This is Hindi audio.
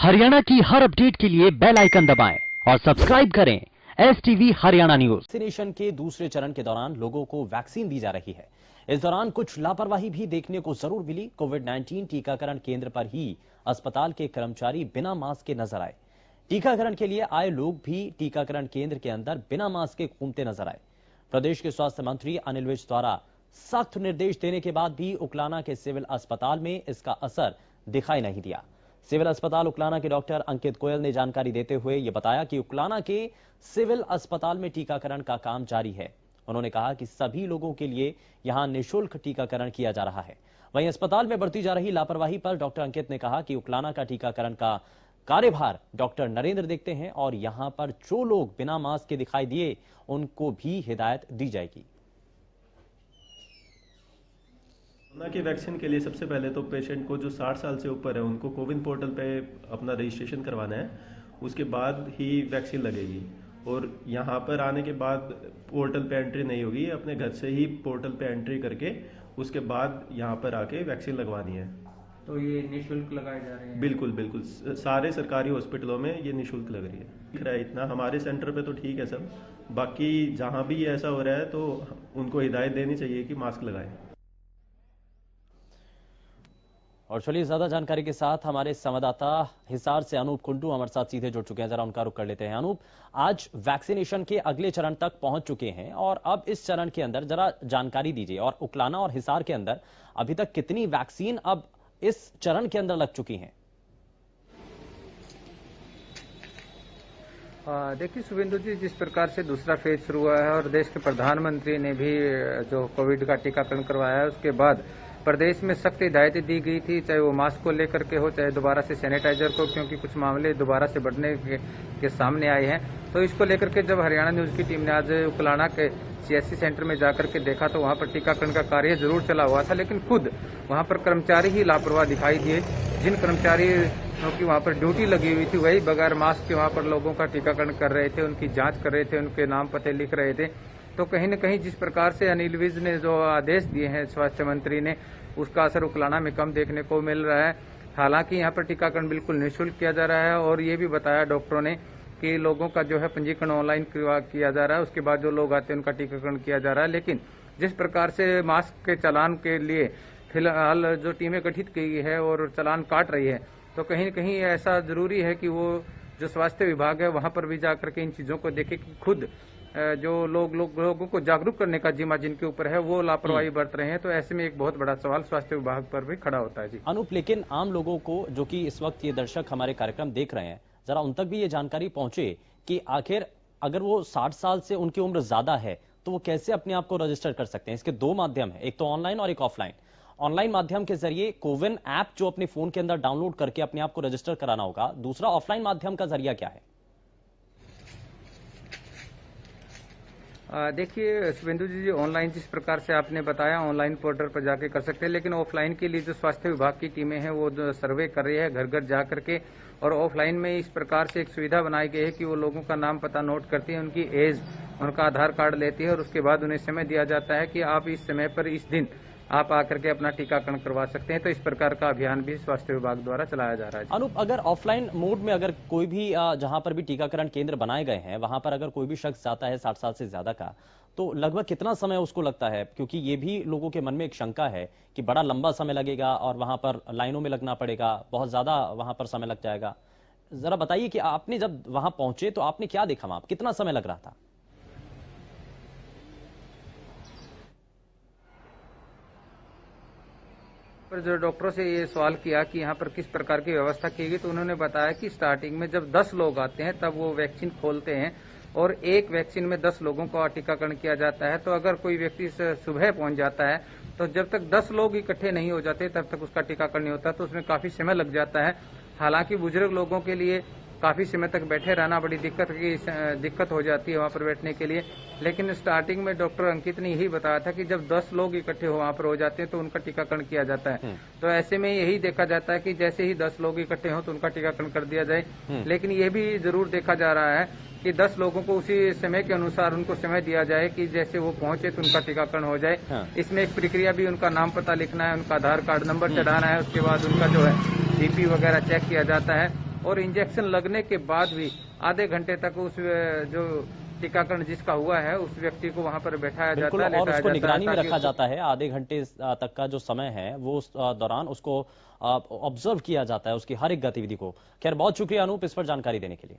हरियाणा की हर अपडेट के लिए बेल आइकन दबाएं और सब्सक्राइब करें STV हरियाणा न्यूज। वैक्सीनेशन के दूसरे चरण के दौरान लोगों को वैक्सीन दी जा रही है। इस दौरान कुछ लापरवाही भी देखने को जरूर मिली। कोविड-19 टीकाकरण केंद्र पर ही अस्पताल के कर्मचारी बिना मास्क के नजर आए। टीकाकरण के लिए आए लोग भी टीकाकरण केंद्र के अंदर बिना मास्क के घूमते नजर आए। प्रदेश के स्वास्थ्य मंत्री अनिल विज द्वारा सख्त निर्देश देने के बाद भी उकलाना के सिविल अस्पताल में इसका असर दिखाई नहीं दिया। सिविल अस्पताल उकलाना के डॉक्टर अंकित गोयल ने जानकारी देते हुए यह बताया कि उकलाना के सिविल अस्पताल में टीकाकरण का काम जारी है। उन्होंने कहा कि सभी लोगों के लिए यहां निःशुल्क टीकाकरण किया जा रहा है। वहीं अस्पताल में बरती जा रही लापरवाही पर डॉक्टर अंकित ने कहा कि उकलाना का टीकाकरण का कार्यभार डॉक्टर नरेंद्र देखते हैं और यहां पर जो लोग बिना मास्क के दिखाई दिए उनको भी हिदायत दी जाएगी। कोरोना की वैक्सीन के लिए सबसे पहले तो पेशेंट को जो 60 साल से ऊपर है उनको कोविन पोर्टल पे अपना रजिस्ट्रेशन करवाना है। उसके बाद ही वैक्सीन लगेगी और यहाँ पर आने के बाद पोर्टल पे एंट्री नहीं होगी। अपने घर से ही पोर्टल पे एंट्री करके उसके बाद यहाँ पर आके वैक्सीन लगवानी है। तो ये निःशुल्क लगाए जा रहे हैं? बिल्कुल बिल्कुल, सारे सरकारी हॉस्पिटलों में ये निःशुल्क लग रही है। दिख रहा है इतना, हमारे सेंटर पे तो ठीक है सब, बाकी जहाँ भी ऐसा हो रहा है तो उनको हिदायत देनी चाहिए कि मास्क लगाएं। और चलिए ज्यादा जानकारी के साथ हमारे संवाददाता हिसार से अनूप कुंडू हमारे साथ सीधे जुड़ चुके हैं। जरा उनका रुख कर लेते हैं। अनूप, आज वैक्सीनेशन के अगले चरण तक पहुंच चुके हैं और अब इस चरण के अंदर जरा जानकारी दीजिए। और उकलाना और हिसार के अंदर अभी तक कितनी वैक्सीन अब इस चरण के अंदर लग चुकी हैं? देखिए शुभेंदु जी, जिस प्रकार से दूसरा फेज शुरू हुआ है और देश के प्रधानमंत्री ने भी जो कोविड का टीकाकरण करवाया है, उसके बाद प्रदेश में सख्त हिदायतें दी गई थी, चाहे वो मास्क को लेकर के हो, चाहे दोबारा से सैनिटाइजर को, क्योंकि कुछ मामले दोबारा से बढ़ने के सामने आए हैं। तो इसको लेकर के जब हरियाणा न्यूज की टीम ने आज उकलाना के CSC सेंटर में जाकर के देखा तो वहां पर टीकाकरण का कार्य जरूर चला हुआ था, लेकिन खुद वहां पर कर्मचारी ही लापरवाह दिखाई दिए। जिन कर्मचारी की वहां पर ड्यूटी लगी हुई थी वही बगैर मास्क के वहां पर लोगों का टीकाकरण कर रहे थे, उनकी जांच कर रहे थे, उनके नाम पते लिख रहे थे। तो कहीं न कहीं जिस प्रकार से अनिल विज ने जो आदेश दिए हैं स्वास्थ्य मंत्री ने, उसका असर उकलाना में कम देखने को मिल रहा है। हालांकि यहाँ पर टीकाकरण बिल्कुल निःशुल्क किया जा रहा है और ये भी बताया डॉक्टरों ने कि लोगों का जो है पंजीकरण ऑनलाइन किया जा रहा है, उसके बाद जो लोग आते हैं उनका टीकाकरण किया जा रहा है। लेकिन जिस प्रकार से मास्क के चालान के लिए फिलहाल जो टीमें गठित की गई है और चालान काट रही है, तो कहीं न कहीं ऐसा जरूरी है कि वो जो स्वास्थ्य विभाग है वहां पर भी जाकर के इन चीजों को देखे कि खुद जो लोगों को जागरूक करने का जिम्मा जिनके ऊपर है वो लापरवाही बरत रहे हैं। तो ऐसे में एक बहुत बड़ा सवाल स्वास्थ्य विभाग पर भी खड़ा होता है। जी अनूप, लेकिन आम लोगों को जो कि इस वक्त ये दर्शक हमारे कार्यक्रम देख रहे हैं, जरा उन तक भी ये जानकारी पहुंचे कि आखिर अगर वो 60 साल से उनकी उम्र ज्यादा है तो वो कैसे अपने आप को रजिस्टर कर सकते हैं। इसके दो माध्यम है, एक तो ऑनलाइन और एक ऑफलाइन। ऑनलाइन माध्यम के जरिए कोविन ऐप जो अपने फोन के अंदर डाउनलोड करके अपने आप को रजिस्टर कराना होगा। दूसरा ऑफलाइन माध्यम का जरिया क्या है? देखिए शुभेंदु जी, ऑनलाइन जिस प्रकार से आपने बताया ऑनलाइन पोर्टल पर जाके कर सकते हैं, लेकिन ऑफलाइन के लिए जो स्वास्थ्य विभाग की टीमें हैं वो जो सर्वे कर रही है घर घर जा करके, और ऑफलाइन में इस प्रकार से एक सुविधा बनाई गई है कि वो लोगों का नाम पता नोट करती है, उनकी एज, उनका आधार कार्ड लेती है और उसके बाद उन्हें समय दिया जाता है कि आप इस समय पर इस दिन आप आकर के अपना टीकाकरण करवा सकते हैं। तो इस प्रकार का अभियान भी स्वास्थ्य विभाग द्वारा चलाया जा रहा है। अनूप, अगर ऑफलाइन मोड में अगर कोई भी जहां पर भी टीकाकरण केंद्र बनाए गए हैं वहां पर अगर कोई भी शख्स जाता है 60 साल से ज्यादा का, तो लगभग कितना समय उसको लगता है? क्योंकि ये भी लोगों के मन में एक शंका है कि बड़ा लंबा समय लगेगा और वहां पर लाइनों में लगना पड़ेगा, बहुत ज्यादा वहां पर समय लग जाएगा। जरा बताइए कि आपने जब वहां पहुंचे तो आपने क्या देखा, वहां कितना समय लग रहा था? पर जो डॉक्टरों से ये सवाल किया कि यहाँ पर किस प्रकार की व्यवस्था की गई, तो उन्होंने बताया कि स्टार्टिंग में जब 10 लोग आते हैं तब वो वैक्सीन खोलते हैं और एक वैक्सीन में 10 लोगों का टीकाकरण किया जाता है। तो अगर कोई व्यक्ति सुबह पहुंच जाता है तो जब तक 10 लोग इकट्ठे नहीं हो जाते तब तक उसका टीकाकरण नहीं होता, तो उसमें काफी समय लग जाता है। हालांकि बुजुर्ग लोगों के लिए काफी समय तक बैठे रहना बड़ी दिक्कत हो जाती है वहां पर बैठने के लिए। लेकिन स्टार्टिंग में डॉक्टर अंकित ने यही बताया था कि जब 10 लोग इकट्ठे वहां पर हो जाते हैं तो उनका टीकाकरण किया जाता है। तो ऐसे में यही देखा जाता है कि जैसे ही 10 लोग इकट्ठे हों तो उनका टीकाकरण कर दिया जाए। लेकिन ये भी जरूर देखा जा रहा है कि 10 लोगों को उसी समय के अनुसार उनको समय दिया जाए कि जैसे वो पहुंचे तो उनका टीकाकरण हो जाए। इसमें एक प्रक्रिया भी, उनका नाम पता लिखना है, उनका आधार कार्ड नंबर चढ़ाना है, उसके बाद उनका जो है BP वगैरह चेक किया जाता है और इंजेक्शन लगने के बाद भी आधे घंटे तक उस जो टीकाकरण जिसका हुआ है उस व्यक्ति को वहां पर बैठाया बिल्कुल, जाता है और उसको निगरानी में रखा ताकि जाता है। आधे घंटे तक का जो समय है वो उस दौरान उसको ऑब्जर्व किया जाता है, उसकी हर एक गतिविधि को। खैर, बहुत शुक्रिया अनूप इस पर जानकारी देने के लिए।